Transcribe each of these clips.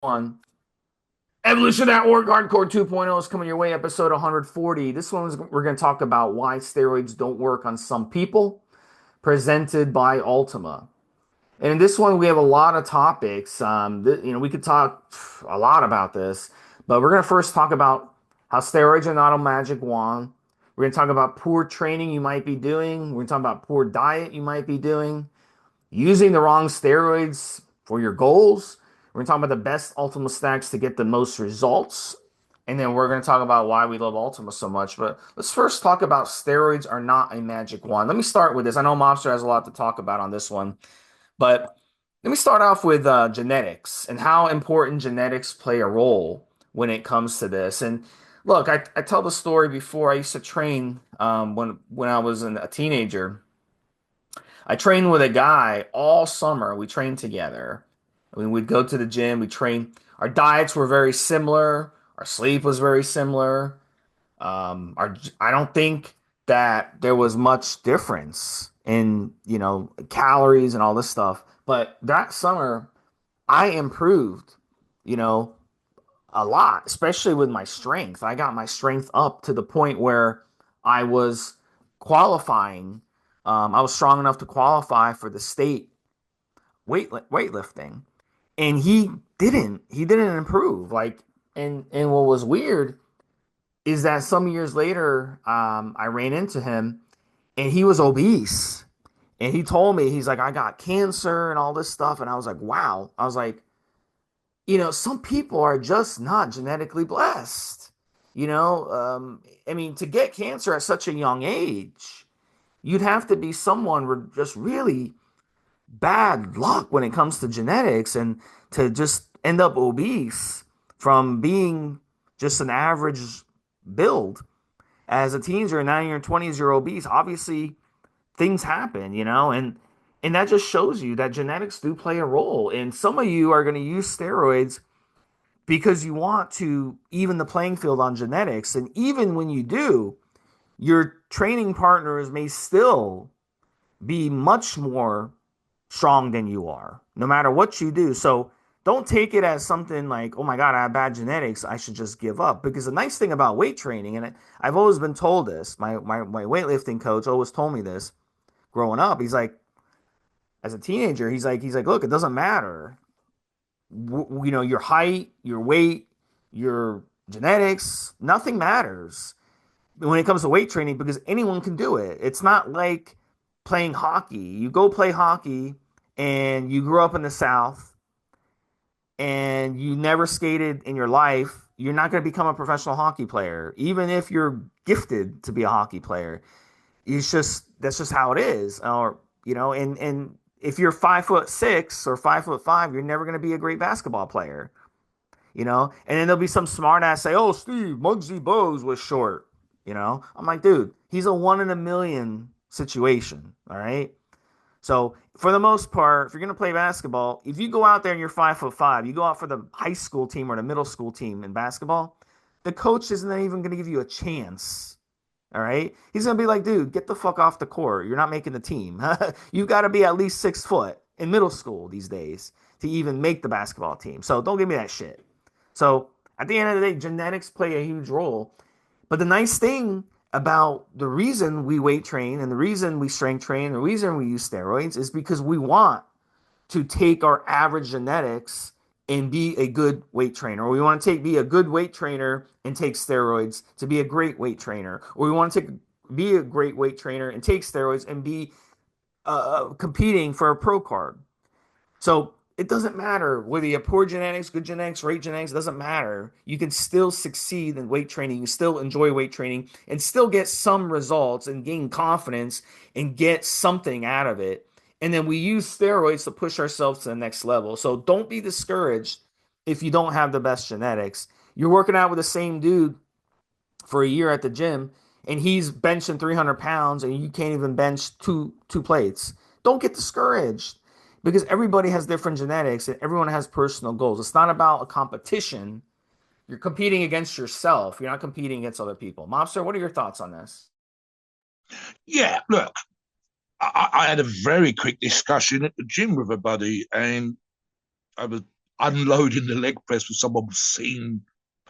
One. Evolutionary Hardcore 2.0 is coming your way, episode 140. This one is, we're going to talk about why steroids don't work on some people, presented by Ultima. And in this one, we have a lot of topics. We could talk a lot about this, but we're going to first talk about how steroids are not a magic wand. We're going to talk about poor training you might be doing. We're going to talk about poor diet you might be doing, using the wrong steroids for your goals. We're going to talk about the best Ultima stacks to get the most results. And then we're going to talk about why we love Ultima so much. But let's first talk about steroids are not a magic wand. Let me start with this. I know Mobster has a lot to talk about on this one, but let me start off with genetics and how important genetics play a role when it comes to this. And look, I tell the story before. I used to train when I was a teenager. I trained with a guy all summer. We trained together. I mean, we'd go to the gym, we train. Our diets were very similar. Our sleep was very similar. I don't think that there was much difference in, calories and all this stuff. But that summer, I improved, you know, a lot, especially with my strength. I got my strength up to the point where I was qualifying. I was strong enough to qualify for the state weightlifting, and he didn't. He didn't improve. And what was weird is that some years later, I ran into him, and he was obese. And he told me, he's like, I got cancer and all this stuff. And I was like, wow. I was like, some people are just not genetically blessed. I mean, to get cancer at such a young age, you'd have to be someone with just really bad luck when it comes to genetics and to just end up obese from being just an average build. As a teenager, now in your 20s, you're obese. Obviously, things happen, and that just shows you that genetics do play a role. And some of you are going to use steroids because you want to even the playing field on genetics. And even when you do, your training partners may still be much more strong than you are, no matter what you do. So don't take it as something like, oh my God, I have bad genetics, I should just give up. Because the nice thing about weight training, and I've always been told this, my weightlifting coach always told me this growing up. He's like, as a teenager, he's like, look, it doesn't matter. Your height, your weight, your genetics, nothing matters when it comes to weight training because anyone can do it. It's not like playing hockey. You go play hockey and you grew up in the South and you never skated in your life, you're not going to become a professional hockey player, even if you're gifted to be a hockey player. It's just that's just how it is. Or and if you're 5'6" or 5'5", you're never going to be a great basketball player. And then there'll be some smart ass say, "Oh, Steve, Muggsy Bogues was short." I'm like, dude, he's a one in a million situation. All right. So for the most part, if you're gonna play basketball, if you go out there and you're 5'5", you go out for the high school team or the middle school team in basketball, the coach isn't even gonna give you a chance. All right. He's gonna be like, dude, get the fuck off the court. You're not making the team. You gotta be at least 6 foot in middle school these days to even make the basketball team. So don't give me that shit. So at the end of the day, genetics play a huge role. But the nice thing about the reason we weight train and the reason we strength train, the reason we use steroids is because we want to take our average genetics and be a good weight trainer. Or we want to be a good weight trainer and take steroids to be a great weight trainer. Or we want to be a great weight trainer and take steroids and be competing for a pro card. So it doesn't matter whether you have poor genetics, good genetics, great genetics, it doesn't matter. You can still succeed in weight training. You still enjoy weight training and still get some results and gain confidence and get something out of it. And then we use steroids to push ourselves to the next level. So don't be discouraged if you don't have the best genetics. You're working out with the same dude for a year at the gym and he's benching 300 pounds and you can't even bench two plates. Don't get discouraged because everybody has different genetics and everyone has personal goals. It's not about a competition. You're competing against yourself. You're not competing against other people. Mobster, what are your thoughts on this? Yeah, look, I had a very quick discussion at the gym with a buddy, and I was unloading the leg press with some obscene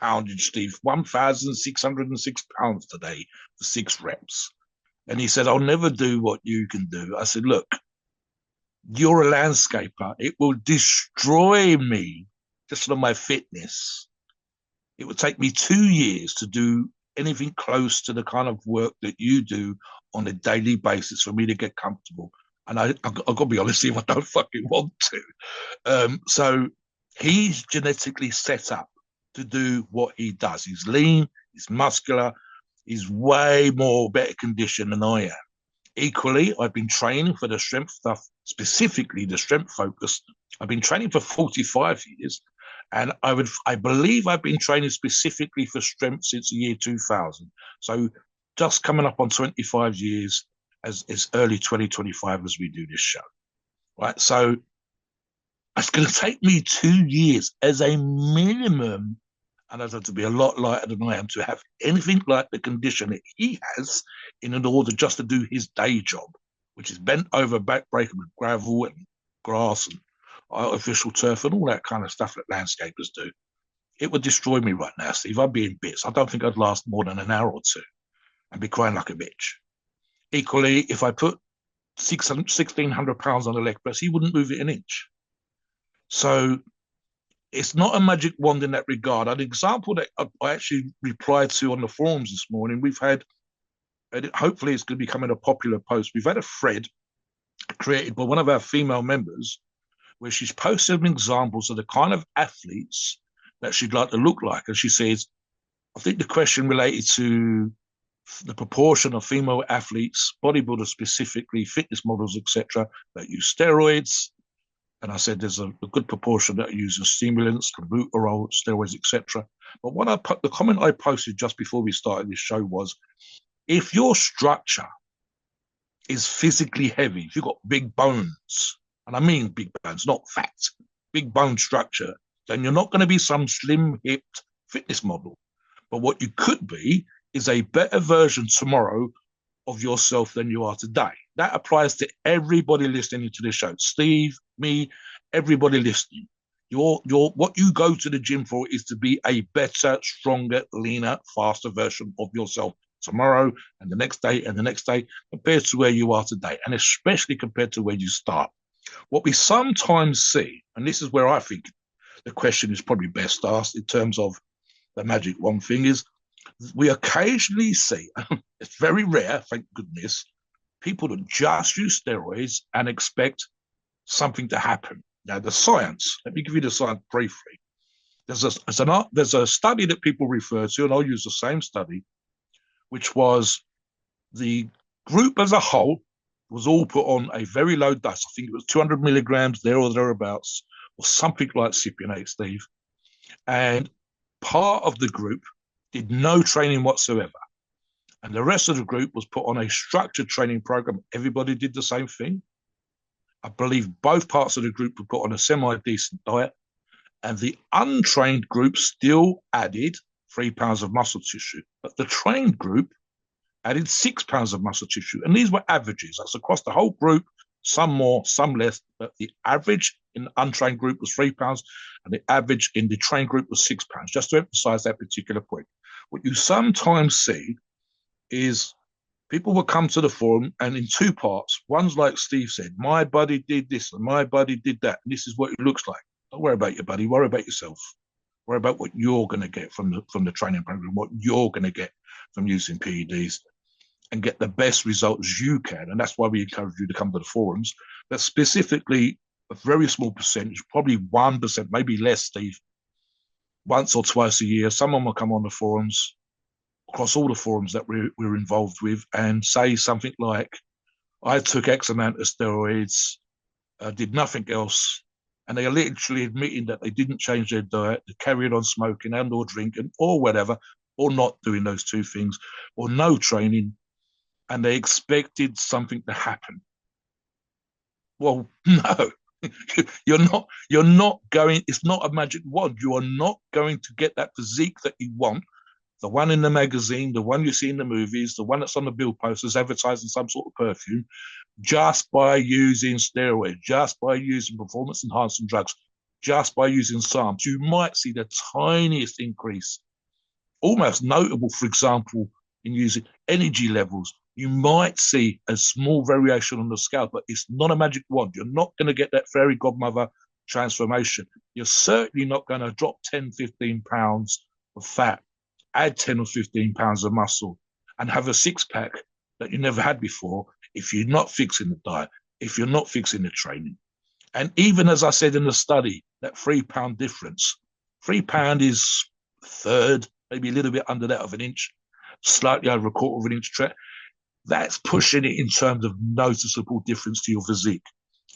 poundage, Steve. 1,606 pounds today for 6 reps. And he said, I'll never do what you can do. I said, look, you're a landscaper. It will destroy me just for my fitness. It would take me 2 years to do anything close to the kind of work that you do on a daily basis for me to get comfortable. And I've got to be honest, if I don't fucking want to. So he's genetically set up to do what he does. He's lean, he's muscular, he's way more better condition than I am. Equally, I've been training for the strength stuff, specifically the strength focus. I've been training for 45 years, and I believe I've been training specifically for strength since the year 2000. So just coming up on 25 years as early 2025 as we do this show. Right. So it's going to take me 2 years as a minimum, and I'd have to be a lot lighter than I am to have anything like the condition that he has in order just to do his day job, which is bent over backbreaker with gravel and grass and artificial turf and all that kind of stuff that landscapers do. It would destroy me right now, Steve. I'd be in bits. I don't think I'd last more than an hour or two and be crying like a bitch. Equally, if I put 1,600 pounds on the leg press, he wouldn't move it an inch. So it's not a magic wand in that regard. An example that I actually replied to on the forums this morning, we've had, and hopefully it's going to be becoming a popular post. We've had a thread created by one of our female members where she's posted examples of the kind of athletes that she'd like to look like. And she says, I think the question related to the proportion of female athletes, bodybuilders specifically, fitness models, etc., that use steroids. And I said there's a good proportion that uses stimulants, clenbuterol, steroids, etc. But the comment I posted just before we started this show was, if your structure is physically heavy, if you've got big bones, and I mean big bones, not fat, big bone structure, then you're not going to be some slim-hipped fitness model. But what you could be is a better version tomorrow of yourself than you are today. That applies to everybody listening to this show. Steve, me, everybody listening. What you go to the gym for is to be a better, stronger, leaner, faster version of yourself tomorrow and the next day and the next day compared to where you are today, and especially compared to where you start. What we sometimes see, and this is where I think the question is probably best asked in terms of the magic wand thing, is we occasionally see, it's very rare, thank goodness, people that just use steroids and expect something to happen. Now, the science, let me give you the science briefly. There's a study that people refer to, and I'll use the same study, which was the group as a whole was all put on a very low dose. I think it was 200 milligrams there or thereabouts, or something like cypionate, Steve. And part of the group did no training whatsoever. And the rest of the group was put on a structured training program. Everybody did the same thing. I believe both parts of the group were put on a semi-decent diet. And the untrained group still added 3 pounds of muscle tissue. But the trained group added 6 pounds of muscle tissue. And these were averages. That's across the whole group, some more, some less. But the average in the untrained group was 3 pounds, and the average in the trained group was 6 pounds, just to emphasize that particular point. What you sometimes see is people will come to the forum and in two parts. One's like Steve said, my buddy did this and my buddy did that, and this is what it looks like. Don't worry about your buddy, worry about yourself. Worry about what you're going to get from the training program, what you're going to get from using PEDs, and get the best results you can. And that's why we encourage you to come to the forums. But specifically, a very small percentage, probably 1%, maybe less, Steve, once or twice a year, someone will come on the forums, across all the forums that we're involved with, and say something like, I took X amount of steroids, did nothing else, and they are literally admitting that they didn't change their diet, they carried on smoking and or drinking or whatever, or not doing those two things, or no training, and they expected something to happen. Well, no. You're not going, it's not a magic wand. You are not going to get that physique that you want, the one in the magazine, the one you see in the movies, the one that's on the bill posters advertising some sort of perfume, just by using steroids, just by using performance enhancing drugs, just by using SARMs, you might see the tiniest increase, almost notable, for example, in using energy levels. You might see a small variation on the scale, but it's not a magic wand. You're not going to get that fairy godmother transformation. You're certainly not going to drop 10, 15 pounds of fat, add 10 or 15 pounds of muscle, and have a six pack that you never had before if you're not fixing the diet, if you're not fixing the training. And even as I said in the study, that £3 difference, £3 is a third, maybe a little bit under that of an inch, slightly over a quarter of an inch. That's pushing it in terms of noticeable difference to your physique.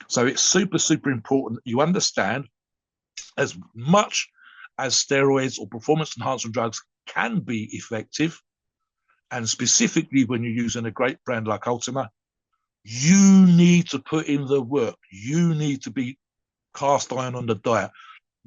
So it's super, super important that you understand as much as steroids or performance enhancement drugs can be effective, and specifically when you're using a great brand like Ultima, you need to put in the work. You need to be cast iron on the diet.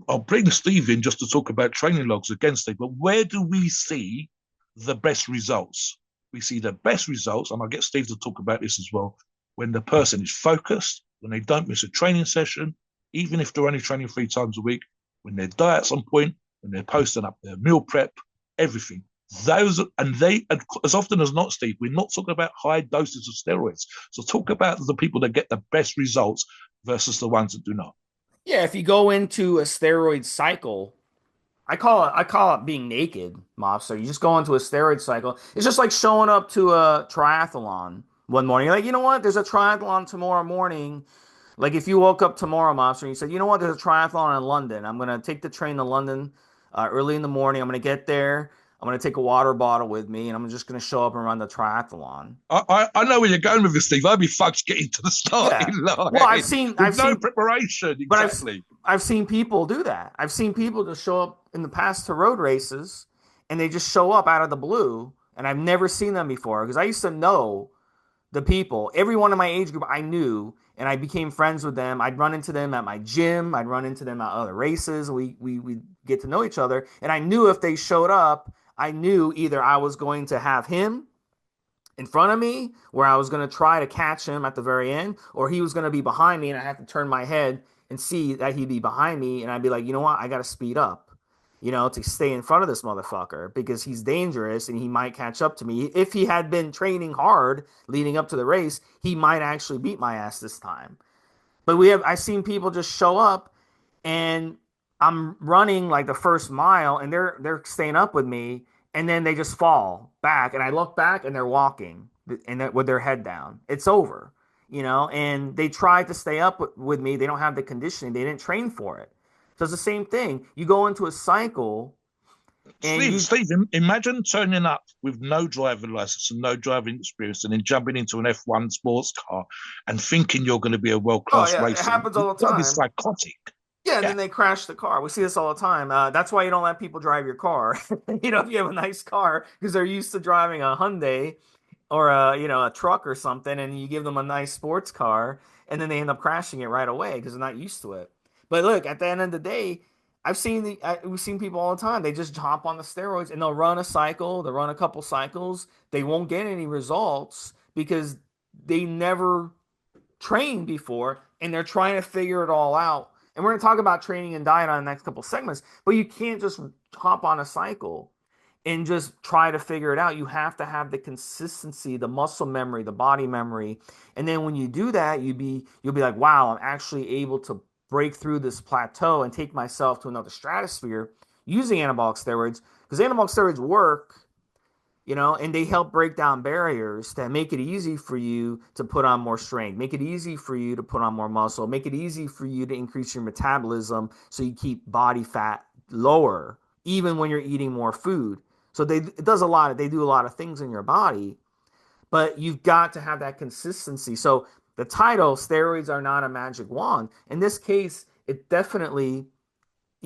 I'll bring Steve in just to talk about training logs again, Steve, but where do we see the best results? We see the best results, and I'll get Steve to talk about this as well, when the person is focused, when they don't miss a training session, even if they're only training 3 times a week, when their diet's on point, when they're posting up their meal prep, everything. Those, and they, as often as not, Steve, we're not talking about high doses of steroids. So talk about the people that get the best results versus the ones that do not. Yeah, if you go into a steroid cycle, I call it being naked, mobster. You just go into a steroid cycle. It's just like showing up to a triathlon one morning. You're like, you know what? There's a triathlon tomorrow morning. Like if you woke up tomorrow, mobster, and you said, you know what? There's a triathlon in London. I'm gonna take the train to London early in the morning. I'm gonna get there. I'm gonna take a water bottle with me, and I'm just gonna show up and run the triathlon. I know where you're going with this, Steve. I'd be fucked getting to the starting Yeah. Well, line with I've no seen preparation. But Exactly. I've seen people do that. I've seen people just show up in the past to road races and they just show up out of the blue. And I've never seen them before because I used to know the people. Everyone in my age group I knew and I became friends with them. I'd run into them at my gym. I'd run into them at other races. We get to know each other. And I knew if they showed up, I knew either I was going to have him in front of me where I was going to try to catch him at the very end, or he was going to be behind me and I have to turn my head and see that he'd be behind me. And I'd be like, you know what? I got to speed up, to stay in front of this motherfucker because he's dangerous and he might catch up to me. If he had been training hard leading up to the race, he might actually beat my ass this time. But I've seen people just show up and I'm running like the first mile and they're staying up with me and then they just fall back and I look back and they're walking and with their head down. It's over, and they tried to stay up with me. They don't have the conditioning. They didn't train for it. So it's the same thing. You go into a cycle and Steve, imagine turning up with no driving license and no driving experience and then jumping into an F1 sports car and thinking you're going to be a world oh class yeah, it racer. happens all the That'd be time. psychotic. Yeah, and Yeah. then they crash the car. We see this all the time. That's why you don't let people drive your car. If you have a nice car, because they're used to driving a Hyundai or a truck or something, and you give them a nice sports car, and then they end up crashing it right away because they're not used to it. But look, at the end of the day, we've seen people all the time. They just hop on the steroids and they'll run a cycle, they'll run a couple cycles. They won't get any results because they never trained before and they're trying to figure it all out. And we're going to talk about training and diet on the next couple segments, but you can't just hop on a cycle and just try to figure it out. You have to have the consistency, the muscle memory, the body memory. And then when you do that, you'll be like, wow, I'm actually able to break through this plateau and take myself to another stratosphere using anabolic steroids because anabolic steroids work, and they help break down barriers that make it easy for you to put on more strength, make it easy for you to put on more muscle, make it easy for you to increase your metabolism so you keep body fat lower, even when you're eating more food. So they do a lot of things in your body, but you've got to have that consistency. So the title, steroids are not a magic wand. In this case, it definitely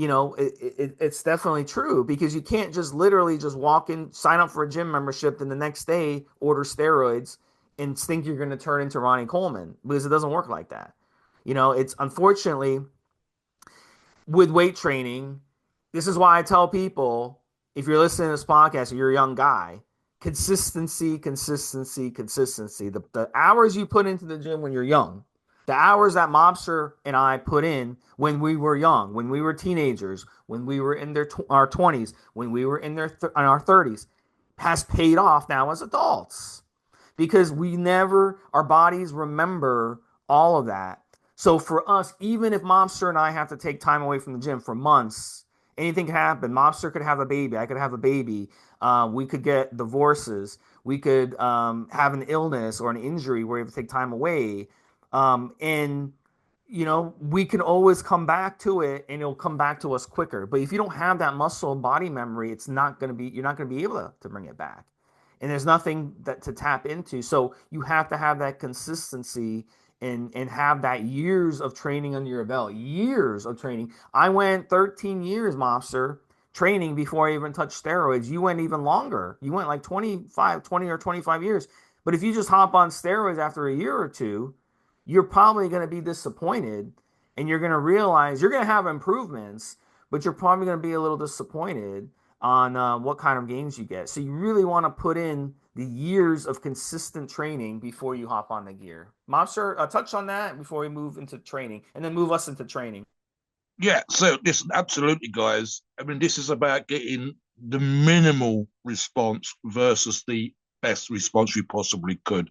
it's definitely true because you can't just literally just walk in, sign up for a gym membership, then the next day order steroids and think you're going to turn into Ronnie Coleman because it doesn't work like that. It's unfortunately with weight training. This is why I tell people if you're listening to this podcast and you're a young guy, consistency, consistency, consistency. The hours you put into the gym when you're young, The hours that Mobster and I put in when we were young, when we were teenagers, when we were in our 20s, when we were in our 30s, has paid off now as adults because our bodies remember all of that. So for us, even if Mobster and I have to take time away from the gym for months, anything can happen. Mobster could have a baby. I could have a baby. We could get divorces. We could have an illness or an injury where we have to take time away. And we can always come back to it and it'll come back to us quicker. But if you don't have that muscle and body memory, you're not going to be able to bring it back. And there's nothing that to tap into. So you have to have that consistency and have that years of training under your belt. Years of training. I went 13 years, Mobster, training before I even touched steroids. You went even longer. You went like 20 or 25 years. But if you just hop on steroids after a year or two, you're probably going to be disappointed and you're going to realize you're going to have improvements, but you're probably going to be a little disappointed on what kind of gains you get. So you really want to put in the years of consistent training before you hop on the gear. Mobster, touch on that before we move into training and then move us into training. Yeah, so listen, absolutely, guys. I mean, this is about getting the minimal response versus the best response you possibly could.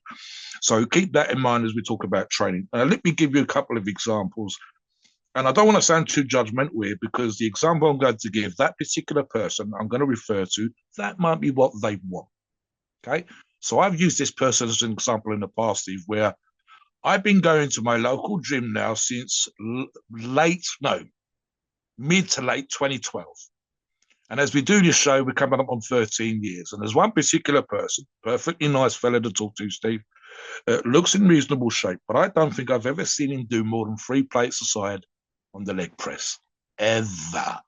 So keep that in mind as we talk about training. Let me give you a couple of examples. And I don't want to sound too judgmental here because the example I'm going to give, that particular person I'm going to refer to, that might be what they want. Okay. So I've used this person as an example in the past, Steve, where I've been going to my local gym now since mid to late 2012. And as we do this show, we're coming up on 13 years. And there's one particular person, perfectly nice fella to talk to, Steve, looks in reasonable shape, but I don't think I've ever seen him do more than 3 plates aside on the leg press, ever.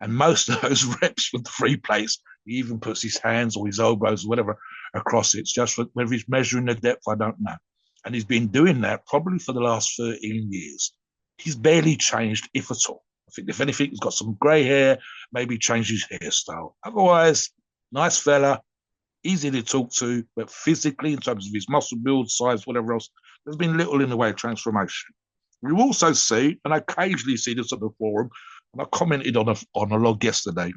And most of those reps with the 3 plates, he even puts his hands or his elbows or whatever across it. It's just whether he's measuring the depth, I don't know. And he's been doing that probably for the last 13 years. He's barely changed, if at all. I think if anything, he's got some grey hair, maybe changed his hairstyle. Otherwise, nice fella, easy to talk to, but physically, in terms of his muscle build, size, whatever else, there's been little in the way of transformation. We also see, and I occasionally see this on the forum, and I commented on a log yesterday.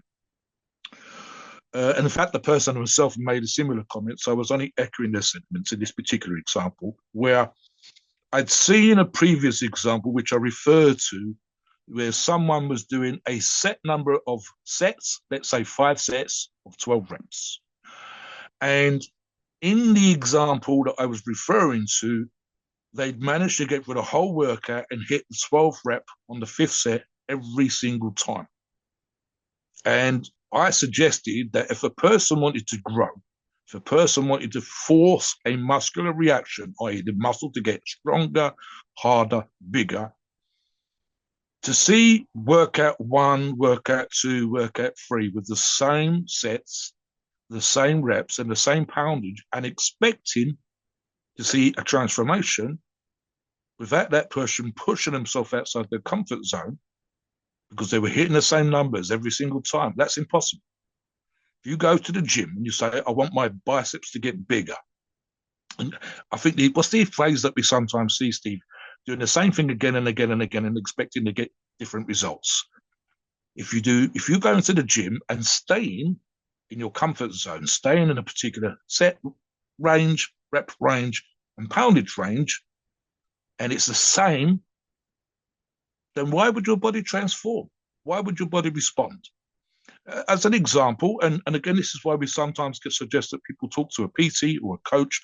And in fact, the person himself made a similar comment, so I was only echoing their sentiments in this particular example, where I'd seen a previous example, which I referred to, where someone was doing a set number of sets, let's say 5 sets of 12 reps. And in the example that I was referring to, they'd managed to get through the whole workout and hit the 12th rep on the 5th set every single time. And I suggested that if a person wanted to grow, if a person wanted to force a muscular reaction, i.e. the muscle to get stronger, harder, bigger, to see workout 1, workout 2, workout 3 with the same sets, the same reps and the same poundage and expecting to see a transformation without that person pushing themselves outside their comfort zone because they were hitting the same numbers every single time. That's impossible. If you go to the gym and you say, I want my biceps to get bigger, and I think what's the phrase that we sometimes see, Steve? Doing the same thing again and again and again and expecting to get different results. If you go into the gym and staying in your comfort zone, staying in a particular set range, rep range, and poundage range, and it's the same, then why would your body transform? Why would your body respond? As an example, and again, this is why we sometimes suggest that people talk to a PT or a coach,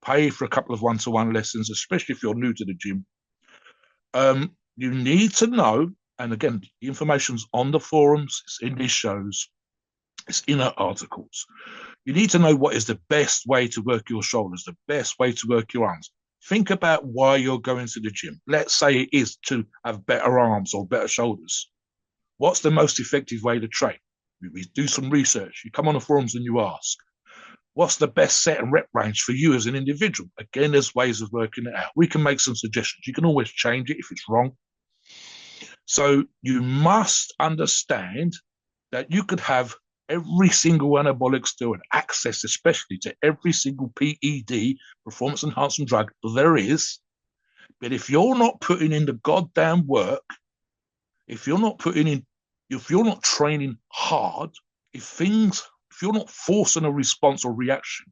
pay for a couple of one-to-one lessons, especially if you're new to the gym. You need to know, and again, the information's on the forums, it's in these shows, it's in our articles. You need to know what is the best way to work your shoulders, the best way to work your arms. Think about why you're going to the gym. Let's say it is to have better arms or better shoulders. What's the most effective way to train? We do some research. You come on the forums and you ask, what's the best set and rep range for you as an individual? Again, there's ways of working it out. We can make some suggestions. You can always change it if it's wrong. So you must understand that you could have every single anabolic steroid access, especially to every single PED, performance enhancement drug there is, But if you're not putting in the goddamn work, if you're not putting in, if you're not training hard, if you're not forcing a response or reaction,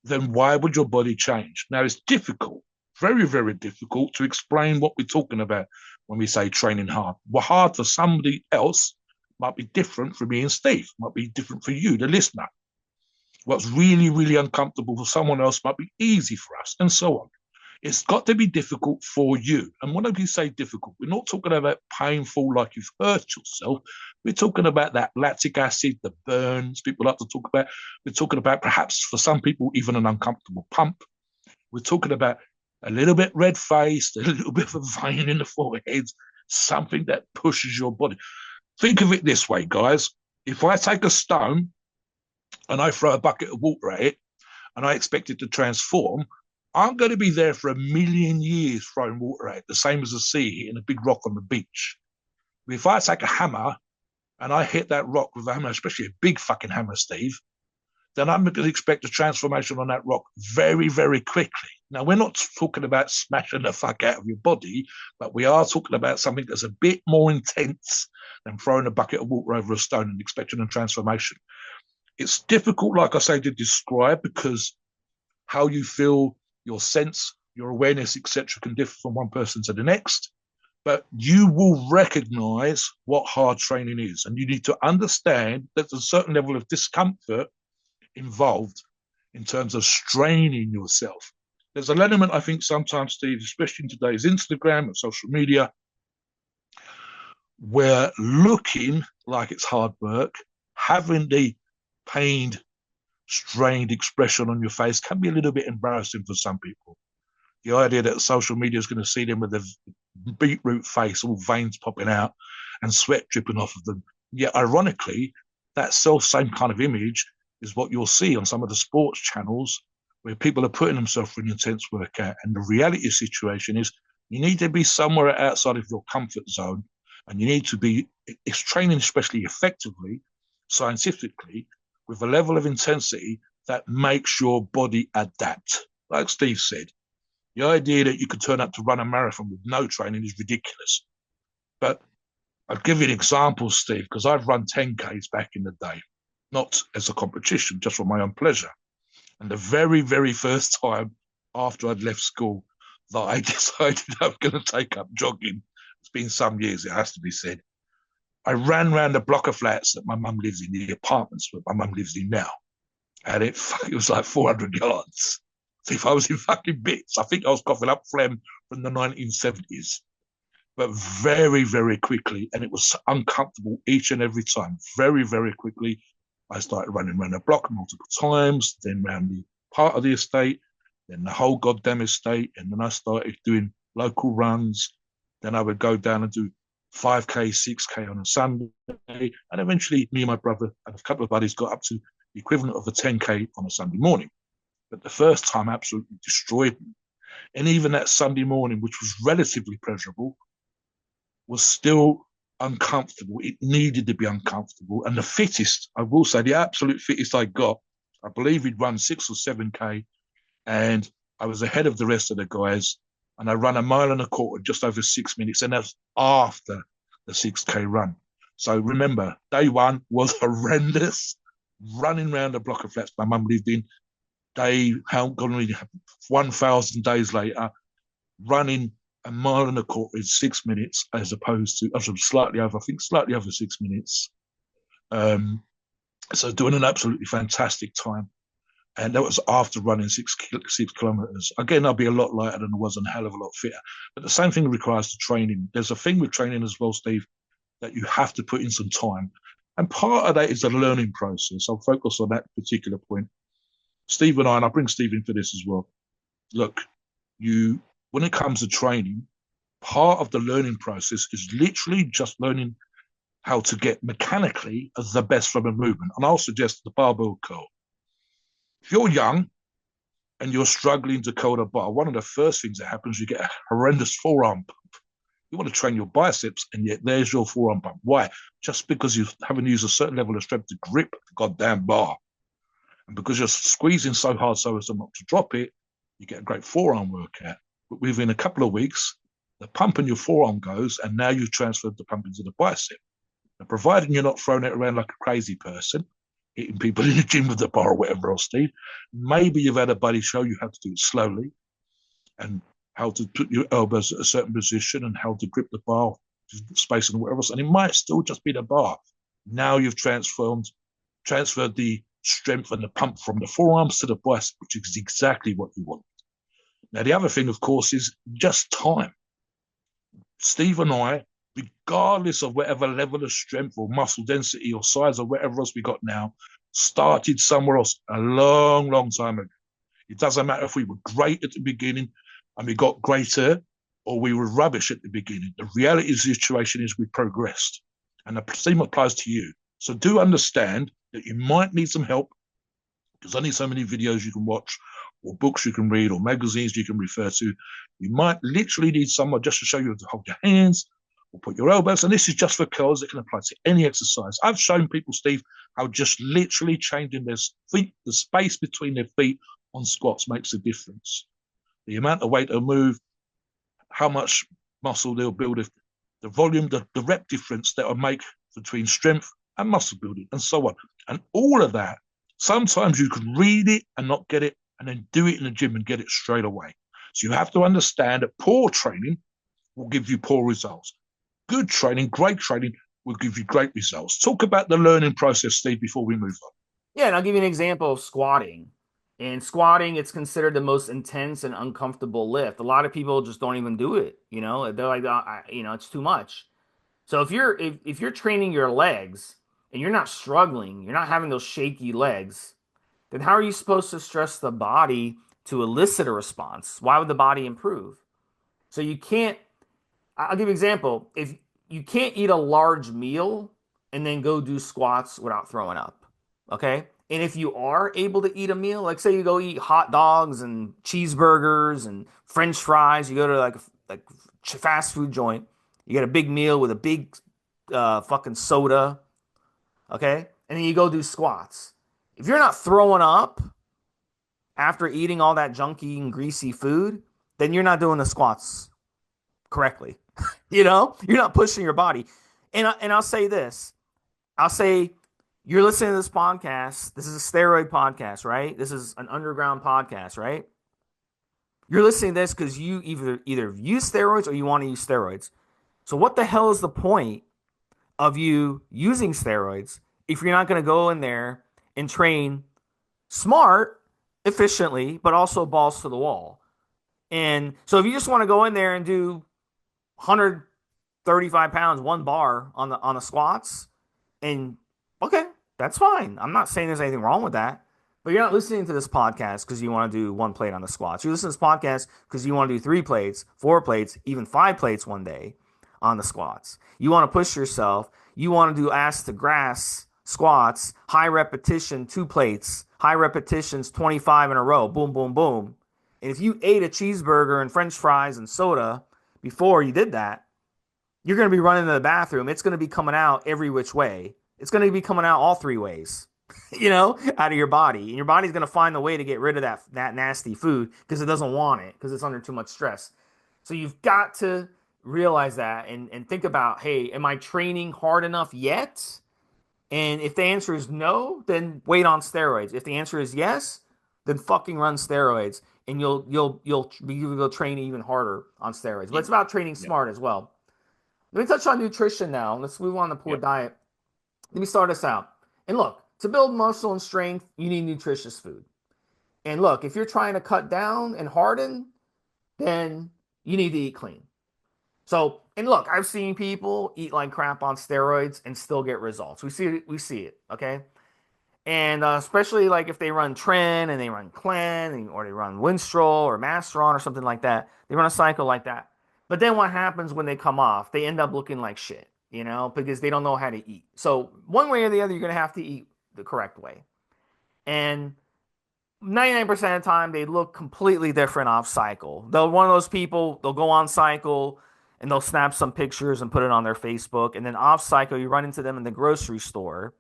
then why would your body change? Now, it's difficult, very, very difficult to explain what we're talking about when we say training hard. Well, hard for somebody else might be different for me and Steve, might be different for you, the listener. What's really, really uncomfortable for someone else might be easy for us, and so on. It's got to be difficult for you. And when we say difficult, we're not talking about painful like you've hurt yourself. We're talking about that lactic acid, the burns people like to talk about. We're talking about perhaps for some people, even an uncomfortable pump. We're talking about a little bit red faced, a little bit of a vein in the forehead, something that pushes your body. Think of it this way, guys. If I take a stone and I throw a bucket of water at it and I expect it to transform, I'm going to be there for a million years throwing water at it, the same as a sea hitting a big rock on the beach. If I take a hammer and I hit that rock with a hammer, especially a big fucking hammer, Steve, then I'm going to expect a transformation on that rock very, very quickly. Now, we're not talking about smashing the fuck out of your body, but we are talking about something that's a bit more intense than throwing a bucket of water over a stone and expecting a transformation. It's difficult, like I say, to describe because how you feel, your sense, your awareness, etc., can differ from one person to the next. But you will recognize what hard training is. And you need to understand that there's a certain level of discomfort involved in terms of straining yourself. There's an element, I think, sometimes, Steve, especially in today's Instagram and social media, where looking like it's hard work, having the pained, strained expression on your face can be a little bit embarrassing for some people. The idea that social media is going to see them with a beetroot face, all veins popping out and sweat dripping off of them. Yet, ironically, that same kind of image is what you'll see on some of the sports channels where people are putting themselves through an intense workout. And the reality situation is you need to be somewhere outside of your comfort zone, and you need to be training especially effectively, scientifically, with a level of intensity that makes your body adapt. Like Steve said, the idea that you could turn up to run a marathon with no training is ridiculous. But I'll give you an example, Steve, because I've run 10Ks back in the day, not as a competition, just for my own pleasure. And the very, very first time after I'd left school that I decided I was going to take up jogging, it's been some years, it has to be said, I ran around the block of flats that my mum lives in, the apartments that my mum lives in now. And it was like 400 yards. So if I was in fucking bits, I think I was coughing up phlegm from the 1970s. But very, very quickly, and it was uncomfortable each and every time, very, very quickly, I started running around the block multiple times, then around the part of the estate, then the whole goddamn estate, and then I started doing local runs. Then I would go down and do 5K, 6K on a Sunday, and eventually me and my brother and a couple of buddies got up to the equivalent of a 10K on a Sunday morning. But the first time absolutely destroyed me. And even that Sunday morning, which was relatively pleasurable, was still uncomfortable. It needed to be uncomfortable. And the fittest, I will say, the absolute fittest I got, I believe he'd run 6 or 7K, and I was ahead of the rest of the guys. And I ran a mile and a quarter, just over 6 minutes. And that's after the 6K run. So remember, day one was horrendous. Running around the block of flats my mum lived in. Day, how gone 1,000 days later, running a mile and a quarter in 6 minutes, as opposed to slightly over, I think slightly over 6 minutes. So doing an absolutely fantastic time. And that was after running 6 kilometers. Again, I'll be a lot lighter than I was and a hell of a lot fitter. But the same thing requires the training. There's a thing with training as well, Steve, that you have to put in some time. And part of that is the learning process. I'll focus on that particular point. Steve and I, and I'll bring Steve into this as well. Look, when it comes to training, part of the learning process is literally just learning how to get mechanically the best from a movement. And I'll suggest the barbell curl. If you're young and you're struggling to curl a bar, one of the first things that happens, you get a horrendous forearm pump. You want to train your biceps, and yet there's your forearm pump. Why? Just because you haven't used a certain level of strength to grip the goddamn bar. And because you're squeezing so hard so as not to drop it, you get a great forearm workout. But within a couple of weeks, the pump in your forearm goes, and now you've transferred the pump into the bicep. Now, providing you're not throwing it around like a crazy person, hitting people in the gym with the bar or whatever else, Steve, maybe you've had a buddy show you how to do it slowly and how to put your elbows at a certain position and how to grip the bar, space and whatever else. And it might still just be the bar. Now you've transferred the strength and the pump from the forearms to the bicep, which is exactly what you want. Now, the other thing, of course, is just time. Steve and I, regardless of whatever level of strength or muscle density or size or whatever else we got now, started somewhere else a long, long time ago. It doesn't matter if we were great at the beginning and we got greater or we were rubbish at the beginning. The reality of the situation is we progressed. And the same applies to you. So do understand that you might need some help. There's only so many videos you can watch or books you can read or magazines you can refer to. You might literally need someone just to show you how to hold your hands or put your elbows. And this is just for curls. It can apply to any exercise. I've shown people, Steve, how just literally changing their feet, the space between their feet on squats makes a difference. The amount of weight they'll move, how much muscle they'll build, if the volume, the rep difference that will make between strength and muscle building and so on. And all of that, sometimes you can read it and not get it and then do it in the gym and get it straight away. So you have to understand that poor training will give you poor results. Good training, great training will give you great results. Talk about the learning process, Steve, before we move on. Yeah, and I'll give you an example of squatting. In squatting, it's considered the most intense and uncomfortable lift. A lot of people just don't even do it. They're like, it's too much. So if you're training your legs and you're not struggling, you're not having those shaky legs, then how are you supposed to stress the body to elicit a response? Why would the body improve? So you can't. I'll give you an example. If you can't eat a large meal and then go do squats without throwing up, okay? And if you are able to eat a meal, like say you go eat hot dogs and cheeseburgers and French fries, you go to like fast food joint, you get a big meal with a big fucking soda, okay? And then you go do squats. If you're not throwing up after eating all that junky and greasy food, then you're not doing the squats correctly. You're not pushing your body. And I'll say this. I'll say you're listening to this podcast. This is a steroid podcast, right? This is an underground podcast, right? You're listening to this because you either use steroids or you want to use steroids. So what the hell is the point of you using steroids if you're not going to go in there and train smart, efficiently, but also balls to the wall? And so if you just want to go in there and do 135 pounds, one bar on the squats, and okay, that's fine. I'm not saying there's anything wrong with that. But you're not listening to this podcast because you want to do one plate on the squats. You're listening to this podcast because you want to do 3 plates, 4 plates, even 5 plates one day on the squats. You want to push yourself. You want to do ass to grass squats, high repetition, 2 plates, high repetitions, 25 in a row, boom, boom, boom. And if you ate a cheeseburger and French fries and soda before you did that, you're going to be running to the bathroom. It's going to be coming out every which way. It's going to be coming out all 3 ways, out of your body. And your body's going to find the way to get rid of that nasty food because it doesn't want it, because it's under too much stress. So you've got to realize that and think about, hey, am I training hard enough yet? And if the answer is no, then wait on steroids. If the answer is yes, then fucking run steroids, and you'll go train even harder on steroids. But it's about training smart as well. Let me touch on nutrition now. Let's move on to poor diet. Let me start us out. And look, to build muscle and strength, you need nutritious food. And look, if you're trying to cut down and harden, then you need to eat clean. So, and look, I've seen people eat like crap on steroids and still get results. We see it, okay? And especially like if they run Tren and they run Clen or they run Winstrol or Masteron or something like that, they run a cycle like that. But then what happens when they come off? They end up looking like shit, because they don't know how to eat. So one way or the other, you're going to have to eat the correct way. And 99% of the time, they look completely different off cycle. One of those people, they'll go on cycle and they'll snap some pictures and put it on their Facebook. And then off cycle, you run into them in the grocery store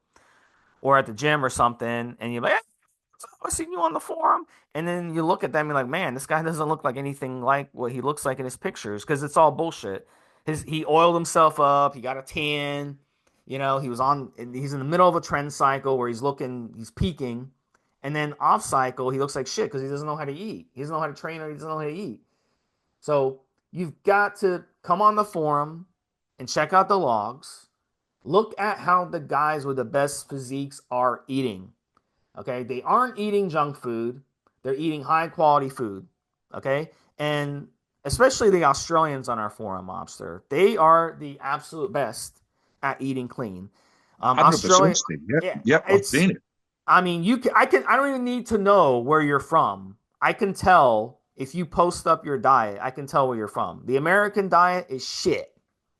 or at the gym or something, and you're like, I seen you on the forum. And then you look at them and you're like, man, this guy doesn't look like anything like what he looks like in his pictures because it's all bullshit. He oiled himself up, he got a tan, he's in the middle of a trend cycle where he's peaking, and then off cycle he looks like shit because he doesn't know how to eat. He doesn't know how to train or he doesn't know how to eat. So you've got to come on the forum and check out the logs. Look at how the guys with the best physiques are eating. Okay, they aren't eating junk food; they're eating high quality food. Okay, and especially the Australians on our forum, Mobster, they are the absolute best at eating clean. 100%, Australia, Steve. Yep, yeah, yep, I've it's. seen it. I mean, I don't even need to know where you're from. I can tell if you post up your diet. I can tell where you're from. The American diet is shit.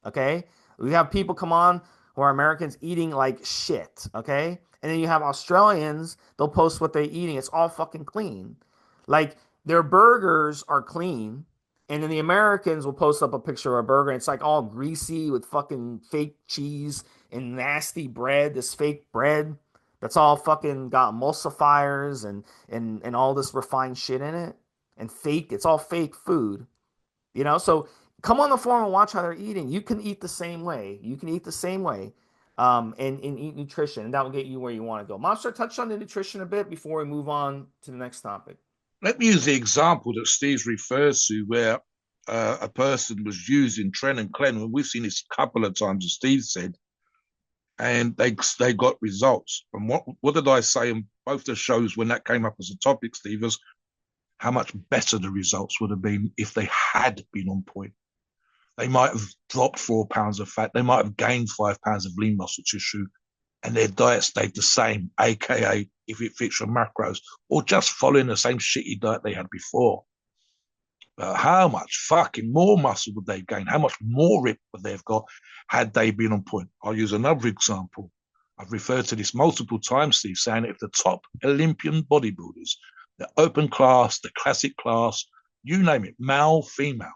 Okay, we have people come on who are Americans eating like shit. Okay, and then you have Australians. They'll post what they're eating. It's all fucking clean. Like their burgers are clean, and then the Americans will post up a picture of a burger. And it's like all greasy with fucking fake cheese and nasty bread. This fake bread that's all fucking got emulsifiers and all this refined shit in it and fake. It's all fake food, So come on the forum and watch how they're eating. You can eat the same way. You can eat the same way, and eat nutrition, and that will get you where you want to go. Monster, touch on the nutrition a bit before we move on to the next topic. Let me use the example that Steve refers to, where a person was using Tren and Clen, and we've seen this a couple of times, as Steve said, and they got results. And what did I say in both the shows when that came up as a topic, Steve? Was how much better the results would have been if they had been on point. They might have dropped 4 pounds of fat. They might have gained 5 pounds of lean muscle tissue, and their diet stayed the same, aka if it fits your macros, or just following the same shitty diet they had before. How much fucking more muscle would they gain? How much more rip would they have got had they been on point? I'll use another example. I've referred to this multiple times, Steve, saying if the top Olympian bodybuilders, the open class, the classic class, you name it, male, female,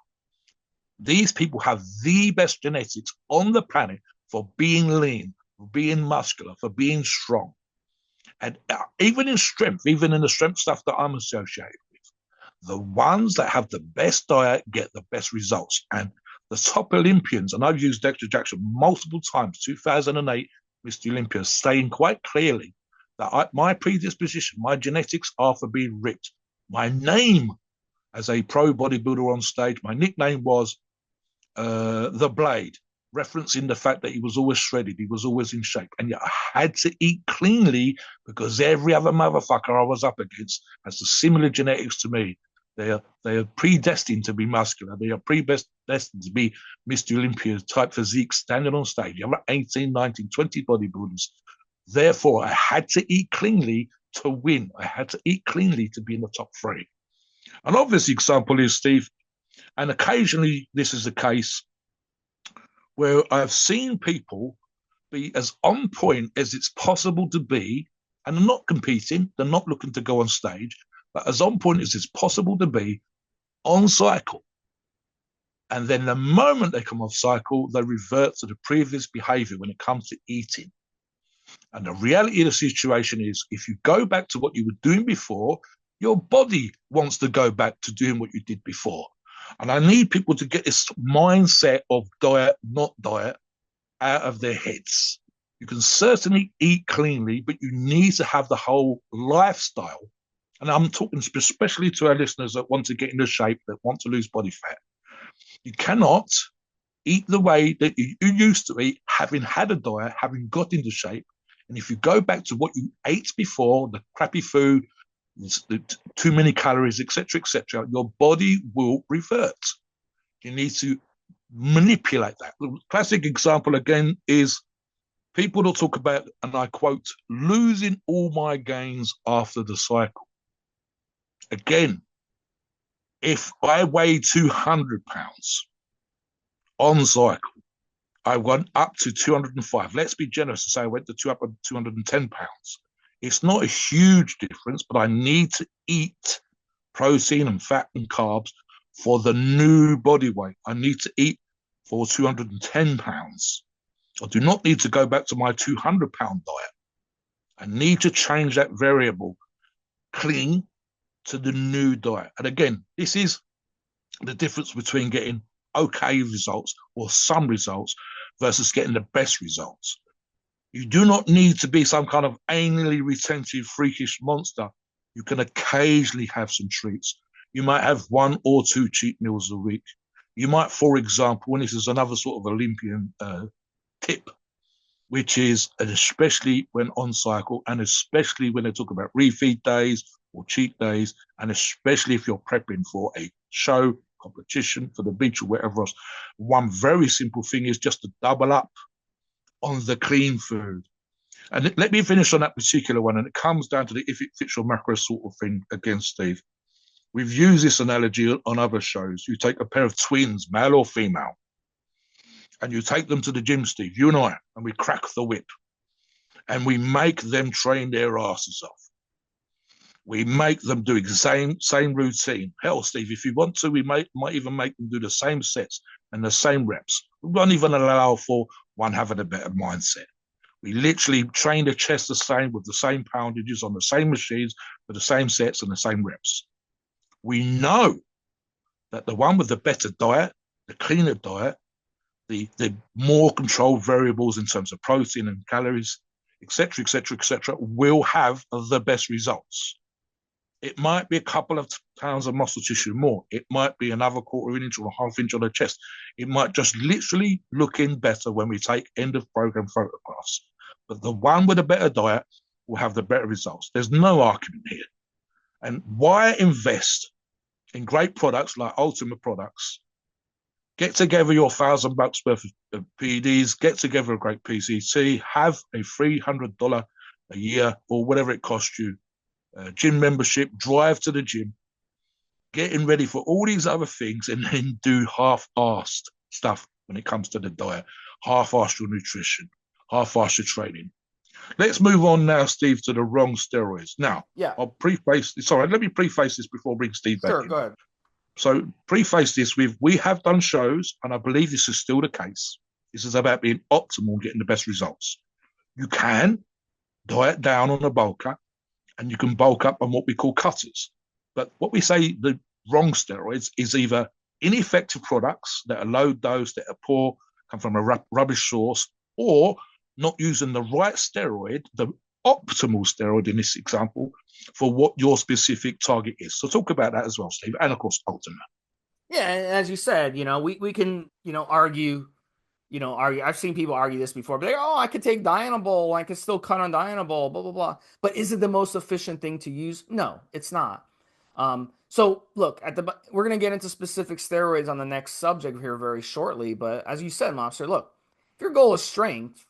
these people have the best genetics on the planet for being lean, for being muscular, for being strong. And even in strength, even in the strength stuff that I'm associated with, the ones that have the best diet get the best results. And the top Olympians, and I've used Dexter Jackson multiple times, 2008, Mr. Olympia, saying quite clearly that my predisposition, my genetics are for being ripped. My name as a pro bodybuilder on stage, my nickname was the Blade, referencing the fact that he was always shredded, he was always in shape, and yet I had to eat cleanly because every other motherfucker I was up against has the similar genetics to me. They are predestined to be muscular. They are predestined to be Mr. Olympia type physique standing on stage. You have 18, 19, 20 bodybuilders. Therefore, I had to eat cleanly to win. I had to eat cleanly to be in the top three. An obvious example is, Steve, and occasionally this is the case, where I've seen people be as on point as it's possible to be, and they're not competing, they're not looking to go on stage, but as on point as it's possible to be on cycle. And then the moment they come off cycle, they revert to the previous behavior when it comes to eating. And the reality of the situation is, if you go back to what you were doing before, your body wants to go back to doing what you did before. And I need people to get this mindset of diet, not diet, out of their heads. You can certainly eat cleanly, but you need to have the whole lifestyle. And I'm talking especially to our listeners that want to get into shape, that want to lose body fat. You cannot eat the way that you used to eat, having had a diet, having got into shape. And if you go back to what you ate before, the crappy food, too many calories, etc., your body will revert. You need to manipulate that. The classic example again is people will talk about, and I quote, losing all my gains after the cycle. Again, if I weigh 200 pounds on cycle, I went up to 205. Let's be generous and say I went to 210 pounds. It's not a huge difference, but I need to eat protein and fat and carbs for the new body weight. I need to eat for 210 pounds. I do not need to go back to my 200-pound diet. I need to change that variable. cling to the new diet. And again, this is the difference between getting okay results or some results versus getting the best results. You do not need to be some kind of anally retentive, freakish monster. You can occasionally have some treats. You might have one or two cheat meals a week. You might, for example, and this is another sort of Olympian tip, which is, and especially when on cycle, and especially when they talk about refeed days or cheat days, and especially if you're prepping for a show, competition, for the beach or whatever else, one very simple thing is just to double up on the clean food. And let me finish on that particular one. And it comes down to the if it fits your macro sort of thing again, Steve. We've used this analogy on other shows. You take a pair of twins, male or female, and you take them to the gym, Steve, you and we crack the whip and we make them train their asses off. We make them do the same routine. Hell, Steve, if you want to, we might even make them do the same sets and the same reps. We won't even allow for one having a better mindset. We literally train the chest the same with the same poundages on the same machines for the same sets and the same reps. We know that the one with the better diet, the cleaner diet, the more controlled variables in terms of protein and calories, etc., etc., etc., will have the best results. It might be a couple of pounds of muscle tissue more. It might be another quarter inch or a half inch on the chest. It might just literally look in better when we take end of program photographs. But the one with a better diet will have the better results. There's no argument here. And why invest in great products like Ultima products? Get together your $1,000 worth of PEDs, get together a great PCT, have a $300 a year or whatever it costs you, gym membership, drive to the gym, getting ready for all these other things, and then do half-assed stuff when it comes to the diet, half-assed your nutrition, half-assed your training. Let's move on now, Steve, to the wrong steroids. Now, Yeah, I'll preface. Sorry, let me preface this before I bring Steve back sure, in. go ahead. So, preface this with we have done shows, and I believe this is still the case. This is about being optimal and getting the best results. You can diet down on a bulker, and you can bulk up on what we call cutters. But what we say the wrong steroids is either ineffective products that are low dose, that are poor, come from a rubbish source, or not using the right steroid, the optimal steroid in this example, for what your specific target is. So talk about that as well, Steve. And of course, Ultima. Yeah, and as you said, we can, argue, argue. I've seen people argue this before, but oh, I could take Dianabol, I could still cut on Dianabol, blah blah blah. But is it the most efficient thing to use? No, it's not. So look, we're gonna get into specific steroids on the next subject here very shortly. But as you said, Mobster, look, if your goal is strength,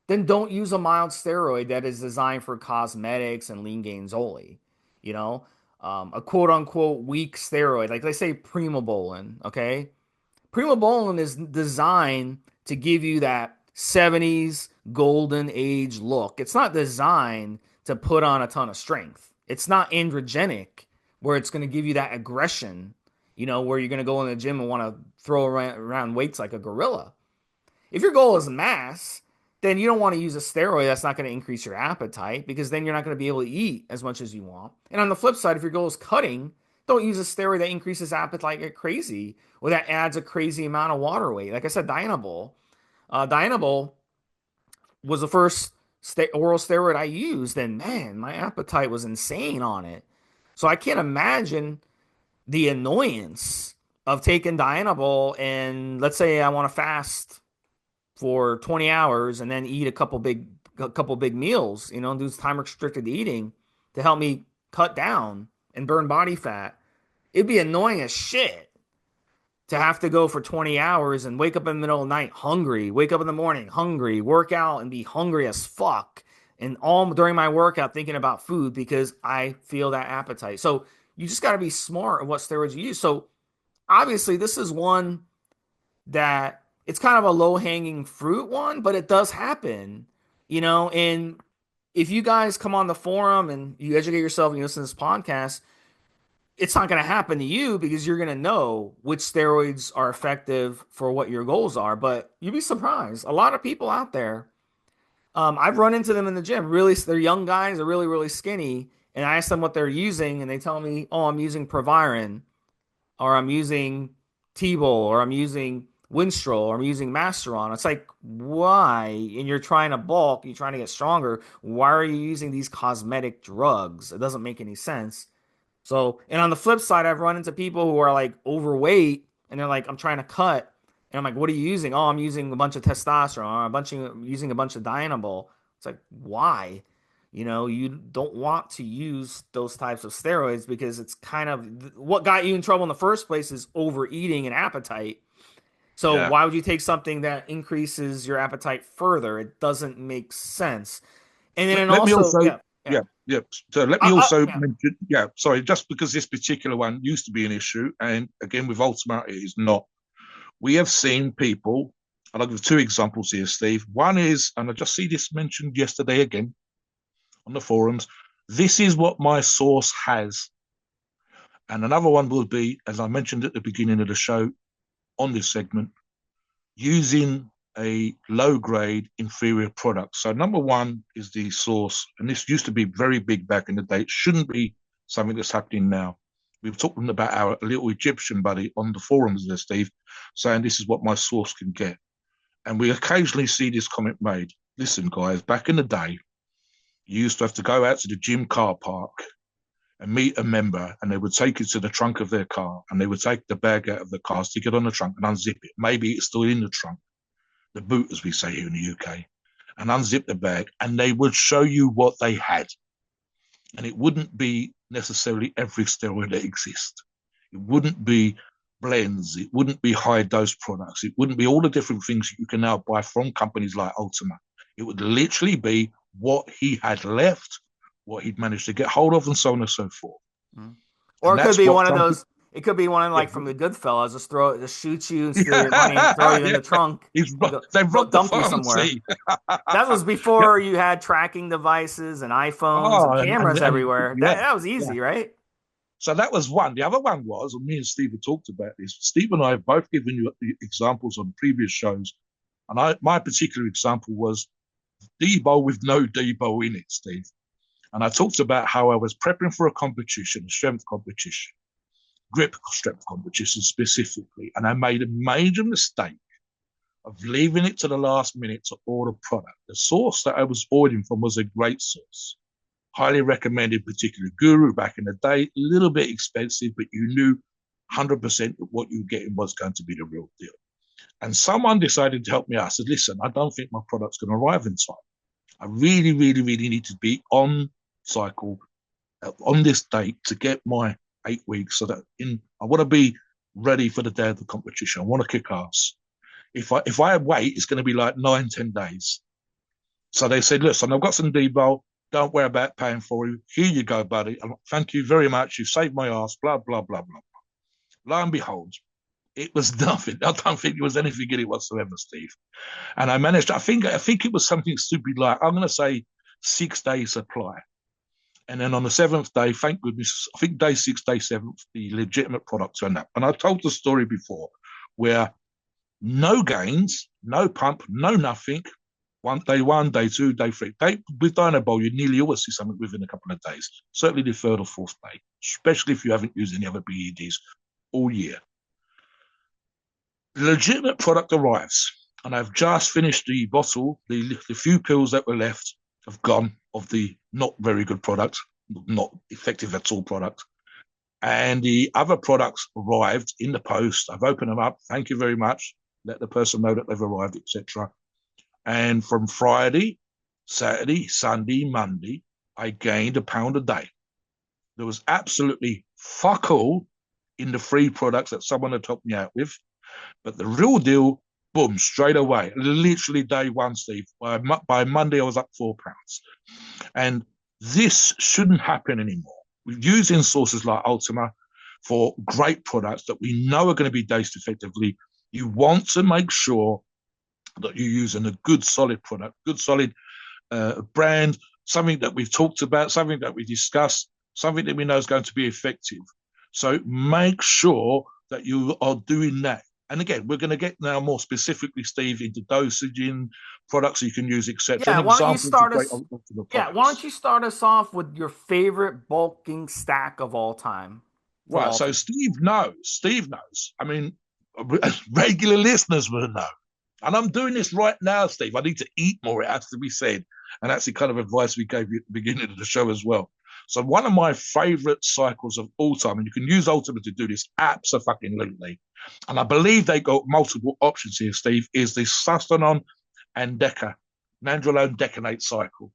then don't use a mild steroid that is designed for cosmetics and lean gains only. You know, a quote unquote weak steroid, like they say Primobolan, okay? Primobolan is designed to give you that 70s golden age look. It's not designed to put on a ton of strength. It's not androgenic where it's going to give you that aggression, where you're going to go in the gym and want to throw around weights like a gorilla. If your goal is mass, then you don't want to use a steroid that's not going to increase your appetite because then you're not going to be able to eat as much as you want. And on the flip side, if your goal is cutting, don't use a steroid that increases appetite like crazy or that adds a crazy amount of water weight. Like I said, Dianabol. Dianabol was the first oral steroid I used, and man, my appetite was insane on it. So I can't imagine the annoyance of taking Dianabol and let's say I want to fast for 20 hours and then eat a couple big meals, do time restricted eating to help me cut down and burn body fat. It'd be annoying as shit to have to go for 20 hours and wake up in the middle of the night hungry, wake up in the morning hungry, work out and be hungry as fuck. And all during my workout thinking about food because I feel that appetite. So you just got to be smart of what steroids you use. So obviously this is one that it's kind of a low hanging fruit one, but it does happen, and if you guys come on the forum and you educate yourself and you listen to this podcast, it's not going to happen to you because you're going to know which steroids are effective for what your goals are. But you'd be surprised. A lot of people out there, I've run into them in the gym. Really, they're young guys, they're really, really skinny, and I ask them what they're using, and they tell me, "Oh, I'm using Proviron, or I'm using T-Bol, or I'm using Winstrol, or I'm using Masteron." It's like, why? And you're trying to bulk, you're trying to get stronger. Why are you using these cosmetic drugs? It doesn't make any sense. So, and on the flip side, I've run into people who are like overweight and they're like, I'm trying to cut. And I'm like, what are you using? Oh, I'm using a bunch of testosterone, or using a bunch of Dianabol. It's like, why? You don't want to use those types of steroids because it's kind of what got you in trouble in the first place is overeating and appetite. So Yeah. why would you take something that increases your appetite further? It doesn't make sense. And then Let, and let me also, also, yeah, yeah. yeah. So let me also Yeah. mention, yeah, sorry, just because this particular one used to be an issue, and again with Ultima, it is not. We have seen people, and I'll give two examples here, Steve. One is, and I just see this mentioned yesterday again on the forums, this is what my source has. And another one will be, as I mentioned at the beginning of the show on this segment, using a low grade inferior product. So number one is the source, and this used to be very big back in the day. It shouldn't be something that's happening now. We were talking about our little Egyptian buddy on the forums there, Steve, saying this is what my source can get. And we occasionally see this comment made. Listen, guys, back in the day, you used to have to go out to the gym car park and meet a member, and they would take you to the trunk of their car, and they would take the bag out of the car, stick it on the trunk, and unzip it. Maybe it's still in the trunk, the boot, as we say here in the UK, and unzip the bag, and they would show you what they had. And it wouldn't be necessarily every steroid that exists. It wouldn't be blends. It wouldn't be high dose products. It wouldn't be all the different things you can now buy from companies like Ultima. It would literally be what he had left, what he'd managed to get hold of, and so on and so forth. Mhm. Or And it could that's be what one of some those. It could be one yeah, like from the Goodfellas, just shoot you and steal your money and throw yeah, you in yeah. the trunk He's, and go they've go robbed the dump you somewhere. pharmacy. That was Yep. before you had tracking devices and iPhones and Oh, cameras and everywhere. yeah, That was yeah. easy, right? So that was one. The other one was, and me and Steve have talked about this. Steve and I have both given you examples on previous shows, and my particular example was Debo with no Debo in it, Steve. And I talked about how I was prepping for a competition, a strength competition, grip strength competition specifically, and I made a major mistake of leaving it to the last minute to order product. The source that I was ordering from was a great source. Highly recommended, particular guru back in the day. A little bit expensive, but you knew 100% that what you were getting was going to be the real deal. And someone decided to help me out. I said, listen, I don't think my product's going to arrive in time. I really, really, really need to be on cycle on this date to get my 8 weeks so that I want to be ready for the day of the competition. I want to kick ass. If I wait, it's going to be like 9, 10 days. So they said, listen, I've got some Debo. Don't worry about paying for you. Here you go, buddy. Thank you very much. You've saved my ass. Blah, blah, blah, blah. Lo and behold, it was nothing. I don't think it was anything in it whatsoever, Steve. And I managed. I think it was something stupid like I'm going to say 6 day supply. And then on the seventh day, thank goodness, I think day 6, day 7, the legitimate product turned up. And I told the story before where no gains, no pump, no nothing. Day 1, day 2, day 3. With Dynabol, you nearly always see something within a couple of days. Certainly the third or fourth day, especially if you haven't used any other BEDs all year. The legitimate product arrives, and I've just finished the bottle. The few pills that were left have gone of the not very good product, not effective at all product. And the other products arrived in the post. I've opened them up. Thank you very much. Let the person know that they've arrived, etc. And from Friday, Saturday, Sunday, Monday, I gained a pound a day. There was absolutely fuck all in the free products that someone had helped me out with. But the real deal, boom, straight away. Literally day one, Steve. By Monday, I was up £4. And this shouldn't happen anymore. We're using sources like Ultima for great products that we know are going to be dosed effectively. You want to make sure that you're using a good, solid product, good, solid brand, something that we've talked about, something that we discussed, something that we know is going to be effective. So make sure that you are doing that. And again, we're going to get now more specifically, Steve, into dosaging, products you can use, etc. Yeah, An why don't you example of start great us? Ultima Yeah, why don't products. you start us off with your favorite bulking stack of all time from Right. So Ultima? Steve knows. Steve knows. I mean, regular listeners will know. And I'm doing this right now, Steve. I need to eat more, it has to be said. And that's the kind of advice we gave you at the beginning of the show as well. So one of my favorite cycles of all time, and you can use Ultimate to do this absolutely. And I believe they got multiple options here, Steve, is the Sustanon and Deca, Nandrolone Decanate cycle.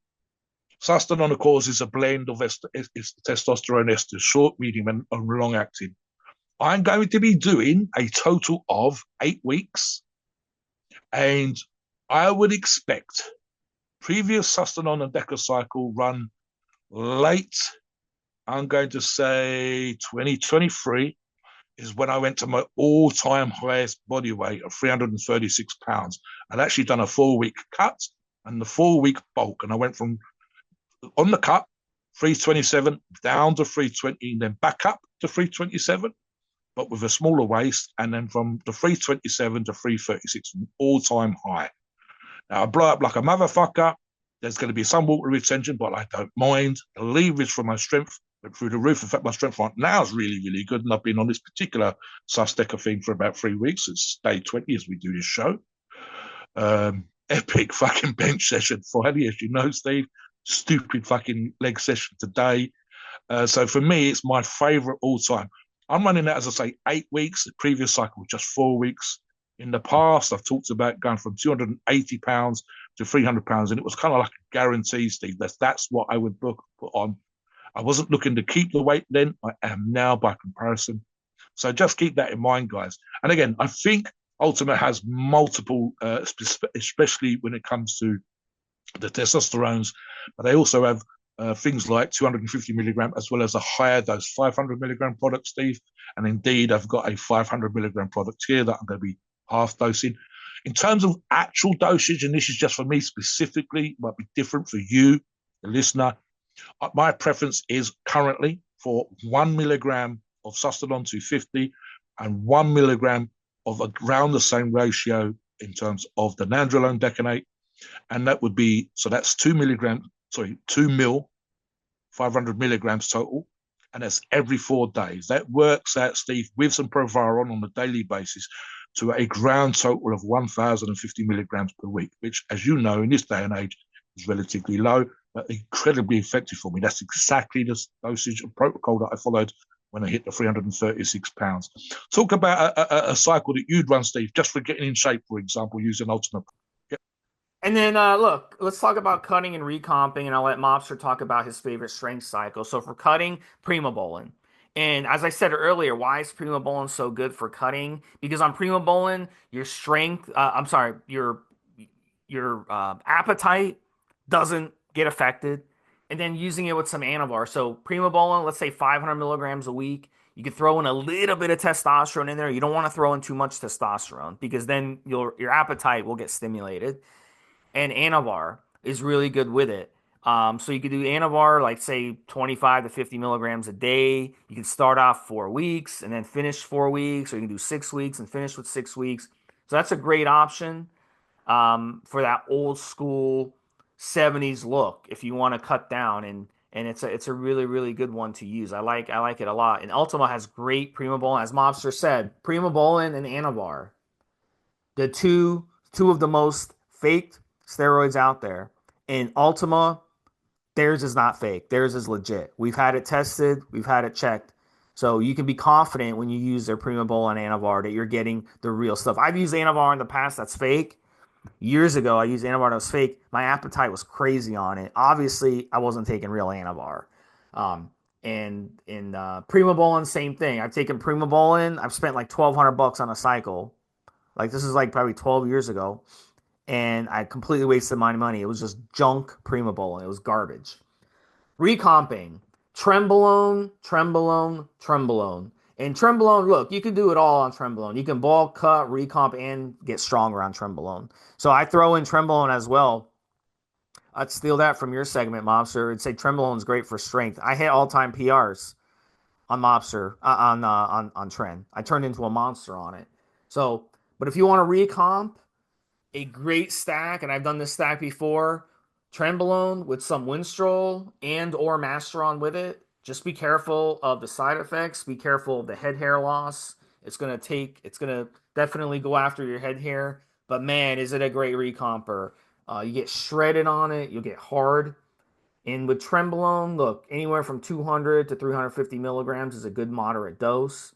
Sustanon, of course, is a blend of testosterone esters, short, medium, and long acting. I'm going to be doing a total of 8 weeks, and I would expect previous Sustanon and Deca cycle run late. I'm going to say 2023 is when I went to my all-time highest body weight of 336 pounds. I'd actually done a 4-week cut and the 4-week bulk, and I went from on the cut 327 down to 320, and then back up to 327, but with a smaller waist, and then from the 327 to 336, an all-time high. Now I blow up like a motherfucker. There's going to be some water retention, but I don't mind. The leverage from my strength went through the roof. In fact, my strength right now is really, really good. And I've been on this particular Susteca thing for about 3 weeks. It's day 20 as we do this show. Epic fucking bench session Friday, as you know, Steve. Stupid fucking leg session today. So for me, it's my favorite all time. I'm running that, as I say, 8 weeks. The previous cycle was just 4 weeks. In the past, I've talked about going from 280 pounds to 300 pounds, and it was kind of like a guarantee, Steve. That's what I would put on. I wasn't looking to keep the weight then. I am now by comparison. So just keep that in mind, guys. And again, I think Ultima has multiple, especially when it comes to the testosterones, but they also have things like 250 milligram as well as a higher dose 500 milligram product, Steve. And indeed, I've got a 500 milligram product here that I'm going to be half dosing. In terms of actual dosage, and this is just for me specifically, might be different for you, the listener. My preference is currently for 1 milligram of Sustanon 250 and 1 milligram of around the same ratio in terms of the Nandrolone Decanate. And that would be, so that's 2 milligrams, sorry, 2 mil, 500 milligrams total. And that's every 4 days. That works out, Steve, with some Provaron on a daily basis to a ground total of 1,050 milligrams per week, which, as you know, in this day and age, is relatively low, but incredibly effective for me. That's exactly the dosage and protocol that I followed when I hit the 336 pounds. Talk about a cycle that you'd run, Steve, just for getting in shape, for example, using Ultimate. And then look, let's talk about cutting and recomping, and I'll let Mobster talk about his favorite strength cycle. So for cutting, primobolan. And as I said earlier, why is primobolan so good for cutting? Because on primobolan, your strength, I'm sorry, your appetite doesn't get affected. And then using it with some anavar. So primobolan, let's say 500 milligrams a week. You could throw in a little bit of testosterone in there. You don't want to throw in too much testosterone because then your appetite will get stimulated, and Anavar is really good with it. So you could do Anavar, like say 25 to 50 milligrams a day. You can start off 4 weeks and then finish 4 weeks, or you can do 6 weeks and finish with 6 weeks. So that's a great option for that old school 70s look if you want to cut down, and it's a really really good one to use. I like it a lot. And Ultima has great Primobolan, as Mobster said, Primobolan and Anavar, the two of the most faked steroids out there. And Ultima, theirs is not fake. Theirs is legit. We've had it tested. We've had it checked. So you can be confident when you use their Prima Bowl and Anavar that you're getting the real stuff. I've used Anavar in the past that's fake. Years ago, I used Anavar that was fake. My appetite was crazy on it. Obviously, I wasn't taking real Anavar. Um, and in Prima Bolin, same thing. I've taken Prima Bolin. I've spent like $1,200 on a cycle. Like this is like probably 12 years ago, and I completely wasted my money. It was just junk Prima Bolin. It was garbage. Recomping, Trembolone, Trembolone, Trembolone. And Trembolone, look, you can do it all on Trembolone. You can ball, cut, recomp, and get stronger on Trembolone. So I throw in Trembolone as well. I'd steal that from your segment, Mobster. I'd say Trembolone's great for strength. I hit all-time PRs on Mobster on Trend. I turned into a monster on it. So, but if you want to recomp, a great stack, and I've done this stack before. Trenbolone with some Winstrol and or Masteron with it. Just be careful of the side effects. Be careful of the head hair loss. It's gonna definitely go after your head hair. But man, is it a great recomper. You get shredded on it. You'll get hard. And with Trenbolone, look, anywhere from 200 to 350 milligrams is a good moderate dose.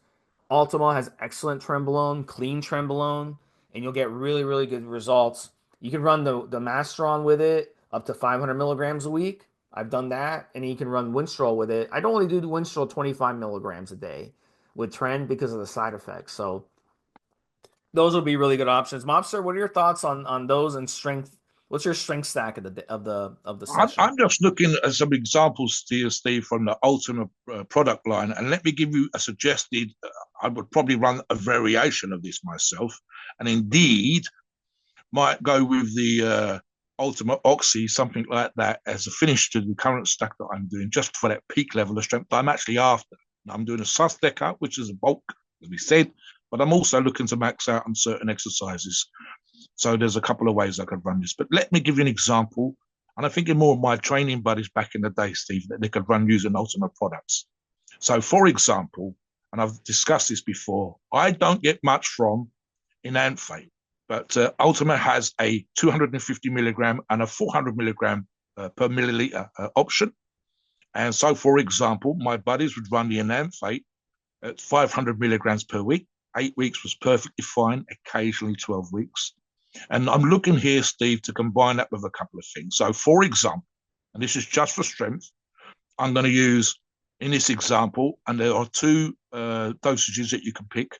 Ultima has excellent Trenbolone, clean Trenbolone, and you'll get really, really good results. You can run the Masteron with it up to 500 milligrams a week. I've done that. And you can run Winstrol with it. I don't only do the Winstrol 25 milligrams a day with Tren because of the side effects. So those would be really good options. Mobster, what are your thoughts on those and strength? What's your strength stack of the session? I'm just looking at some examples here, Steve, from the Ultima product line, and let me give you a suggested. I would probably run a variation of this myself, and indeed might go with the Ultima Oxy, something like that, as a finish to the current stack that I'm doing, just for that peak level of strength I'm actually after. Now, I'm doing a sus deck up, which is a bulk, as we said, but I'm also looking to max out on certain exercises. So there's a couple of ways I could run this. But let me give you an example. And I'm thinking more of my training buddies back in the day, Steve, that they could run using Ultima products. So, for example, and I've discussed this before, I don't get much from enanthate, but Ultima has a 250 milligram and a 400 milligram per milliliter option. And so, for example, my buddies would run the enanthate at 500 milligrams per week. 8 weeks was perfectly fine, occasionally 12 weeks. And I'm looking here, Steve, to combine that with a couple of things. So, for example, and this is just for strength, I'm going to use in this example, and there are two dosages that you can pick.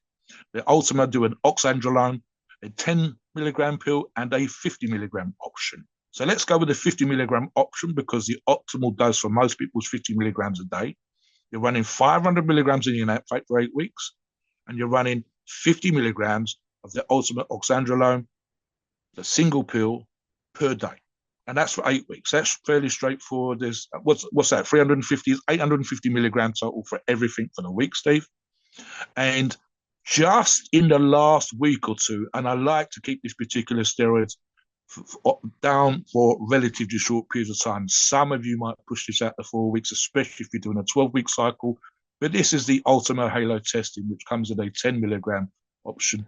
The Ultima do an oxandrolone, a 10 milligram pill, and a 50 milligram option. So let's go with the 50 milligram option because the optimal dose for most people is 50 milligrams a day. You're running 500 milligrams in your enanthate for 8 weeks, and you're running 50 milligrams of the Ultimate oxandrolone, the single pill per day. And that's for 8 weeks. That's fairly straightforward. There's what's that? 350 is 850 milligrams total for everything for the week, Steve. And just in the last week or two, and I like to keep this particular steroid down for relatively short periods of time. Some of you might push this out to 4 weeks, especially if you're doing a 12-week cycle. But this is the Ultima Halo testing, which comes in a 10 milligram option.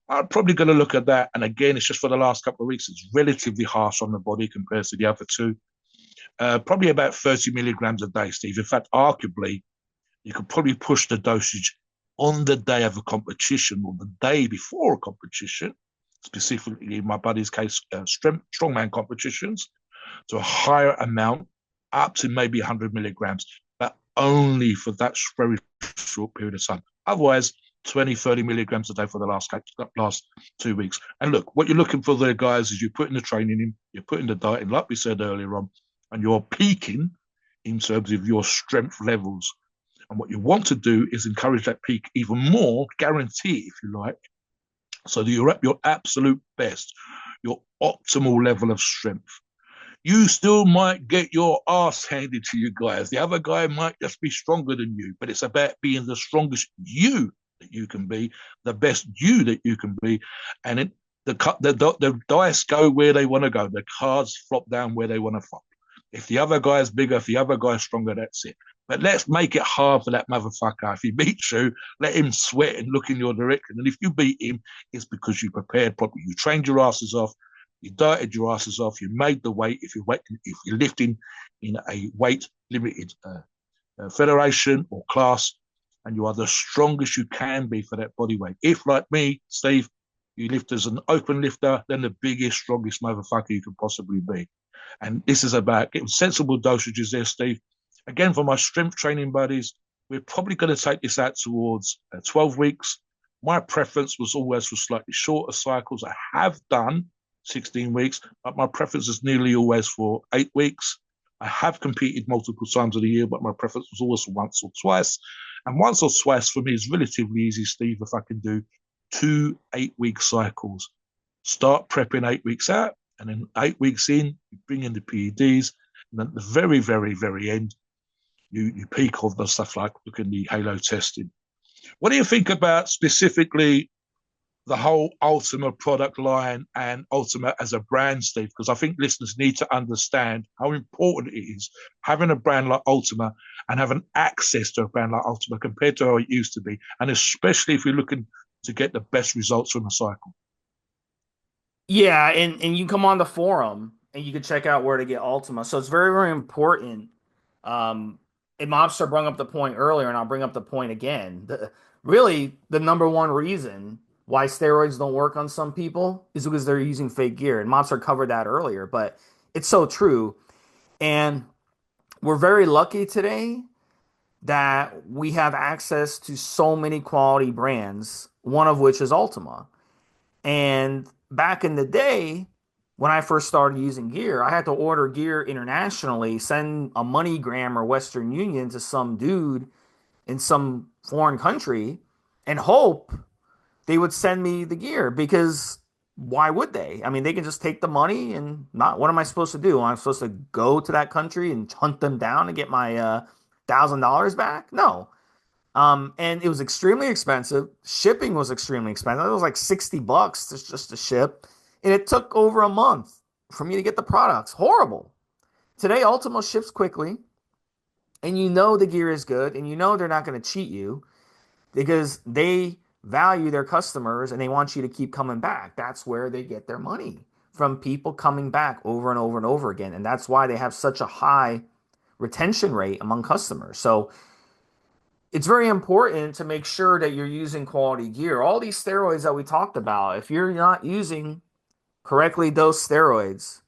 I'm probably going to look at that. And again, it's just for the last couple of weeks. It's relatively harsh on the body compared to the other two. Probably about 30 milligrams a day, Steve. In fact, arguably, you could probably push the dosage on the day of a competition or the day before a competition, specifically in my buddy's case, strongman competitions, to a higher amount, up to maybe 100 milligrams, but only for that very short period of time. Otherwise, 20, 30 milligrams a day for the last 2 weeks. And look, what you're looking for there, guys, is you're putting the training in, you're putting the diet in, like we said earlier on, and you're peaking in terms of your strength levels. And what you want to do is encourage that peak even more, guarantee, if you like, so that you're at your absolute best, your optimal level of strength. You still might get your ass handed to you guys. The other guy might just be stronger than you, but it's about being the strongest you that you can be, the best you that you can be, and the dice go where they want to go. The cards flop down where they want to flop. If the other guy is bigger, if the other guy is stronger, that's it. But let's make it hard for that motherfucker. If he beats you, let him sweat and look in your direction. And if you beat him, it's because you prepared properly. You trained your asses off. You dieted your asses off. You made the weight. If you're lifting in a weight limited federation or class, and you are the strongest you can be for that body weight. If, like me, Steve, you lift as an open lifter, then the biggest, strongest motherfucker you can possibly be. And this is about getting sensible dosages there, Steve. Again, for my strength training buddies, we're probably going to take this out towards 12 weeks. My preference was always for slightly shorter cycles. I have done 16 weeks, but my preference is nearly always for 8 weeks. I have competed multiple times of the year, but my preference was always once or twice. And once or twice for me is relatively easy, Steve, if I can do 2 8-week cycles. Start prepping 8 weeks out, and then 8 weeks in, you bring in the PEDs, and then at the very, very, very end, you peak off the stuff like looking the halo testing. What do you think about specifically the whole Ultima product line and Ultima as a brand, Steve, because I think listeners need to understand how important it is having a brand like Ultima and having access to a brand like Ultima compared to how it used to be, and especially if you're looking to get the best results from the cycle. Yeah, and you can come on the forum and you can check out where to get Ultima. So it's very, very important. Um, and Mobster brought up the point earlier, and I'll bring up the point again. Really, the number one reason why steroids don't work on some people is because they're using fake gear. And Mobster covered that earlier, but it's so true. And we're very lucky today that we have access to so many quality brands, one of which is Ultima. And back in the day, when I first started using gear, I had to order gear internationally, send a MoneyGram or Western Union to some dude in some foreign country, and hope they would send me the gear because why would they? I mean, they can just take the money and not. What am I supposed to do? Am I supposed to go to that country and hunt them down and get my $1,000 back? No. And it was extremely expensive. Shipping was extremely expensive. It was like $60 just to ship. And it took over a month for me to get the products. Horrible. Today, Ultimo ships quickly, and you know the gear is good, and you know they're not going to cheat you because they value their customers and they want you to keep coming back. That's where they get their money from people coming back over and over and over again. And that's why they have such a high retention rate among customers. So it's very important to make sure that you're using quality gear. All these steroids that we talked about, if you're not using correctly dosed steroids,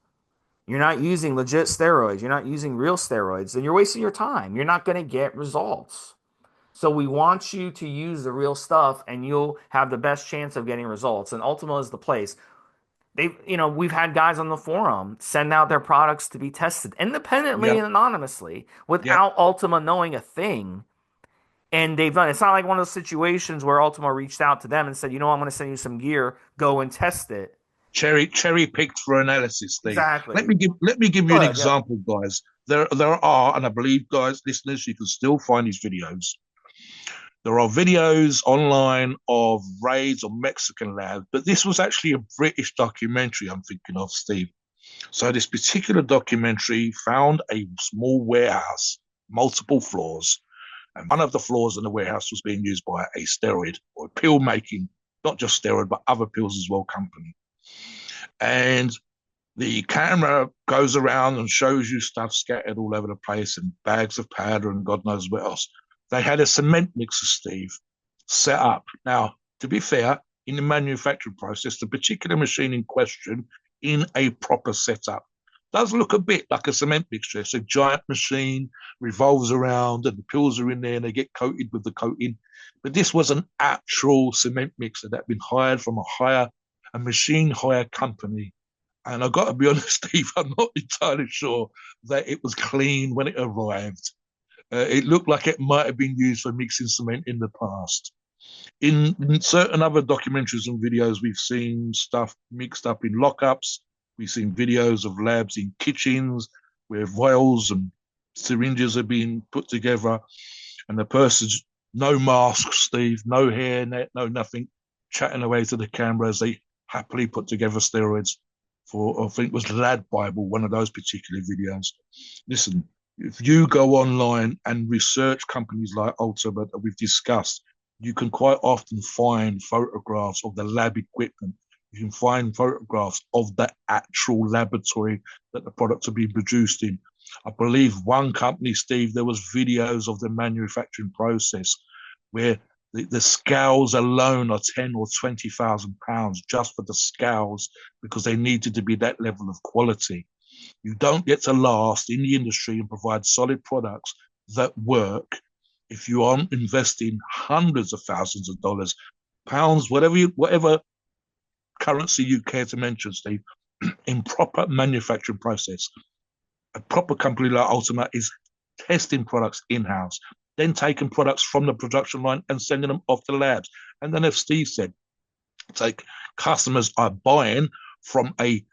you're not using legit steroids, you're not using real steroids, then you're wasting your time. You're not going to get results. So we want you to use the real stuff and you'll have the best chance of getting results. And Ultima is the place. We've had guys on the forum send out their products to be tested independently Yep, and anonymously yep. without Ultima knowing a thing. And they've done. It's not like one of those situations where Ultima reached out to them and said, I'm going to send you some gear, go and test it. Cherry picked for analysis, Steve. Exactly. Let me give you Go an ahead. Yeah. example, guys. There are, and I believe, guys, listeners, you can still find these videos. There are videos online of raids on Mexican labs, but this was actually a British documentary I'm thinking of, Steve. So this particular documentary found a small warehouse, multiple floors, and one of the floors in the warehouse was being used by a steroid or pill making, not just steroid, but other pills as well, company. And the camera goes around and shows you stuff scattered all over the place and bags of powder and God knows what else. They had a cement mixer, Steve, set up. Now, to be fair, in the manufacturing process, the particular machine in question, in a proper setup, does look a bit like a cement mixture. It's a giant machine, revolves around, and the pills are in there and they get coated with the coating. But this was an actual cement mixer that had been hired from a machine hire company. And I've got to be honest, Steve, I'm not entirely sure that it was clean when it arrived. It looked like it might have been used for mixing cement in the past. In certain other documentaries and videos, we've seen stuff mixed up in lockups. We've seen videos of labs in kitchens where vials and syringes are being put together, and the person's no mask, Steve, no hairnet, no nothing, chatting away to the camera as they happily put together steroids for, I think it was Lad Bible, one of those particular videos. Listen, if you go online and research companies like Ultima that we've discussed, you can quite often find photographs of the lab equipment. You can find photographs of the actual laboratory that the products are being produced in. I believe one company, Steve, there was videos of the manufacturing process where the scales alone are 10 or 20,000 pounds just for the scales because they needed to be that level of quality. You don't get to last in the industry and provide solid products that work if you aren't investing hundreds of thousands of dollars, pounds, whatever currency you care to mention, Steve, in proper manufacturing process. A proper company like Ultima is testing products in-house, then taking products from the production line and sending them off to labs. And then, as Steve said, customers are buying from a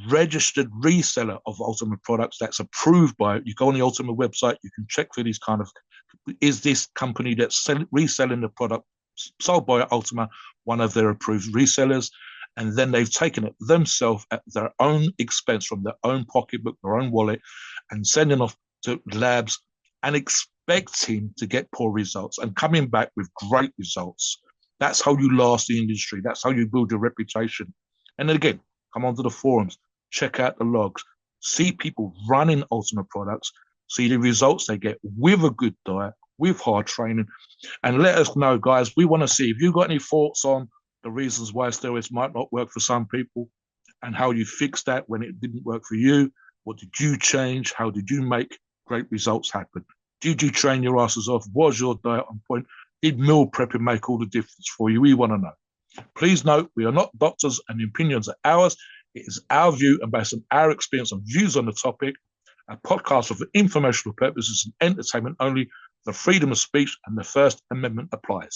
registered reseller of Ultima products that's approved by it. You go on the Ultima website, you can check for these kind of, is this company that's reselling the product sold by Ultima, one of their approved resellers. And then they've taken it themselves at their own expense from their own pocketbook, their own wallet, and sending off to labs and expecting to get poor results and coming back with great results. That's how you last the industry. That's how you build your reputation. And then again, come onto the forums, check out the logs, see people running Ultima products, see the results they get with a good diet, with hard training, and let us know, guys. We want to see if you got any thoughts on the reasons why steroids might not work for some people and how you fixed that when it didn't work for you. What did you change? How did you make great results happen? Did you train your asses off? Was your diet on point? Did meal prepping make all the difference for you? We want to know. Please note, we are not doctors and the opinions are ours. It is our view and based on our experience and views on the topic. A podcast for informational purposes and entertainment only. The freedom of speech and the First Amendment applies.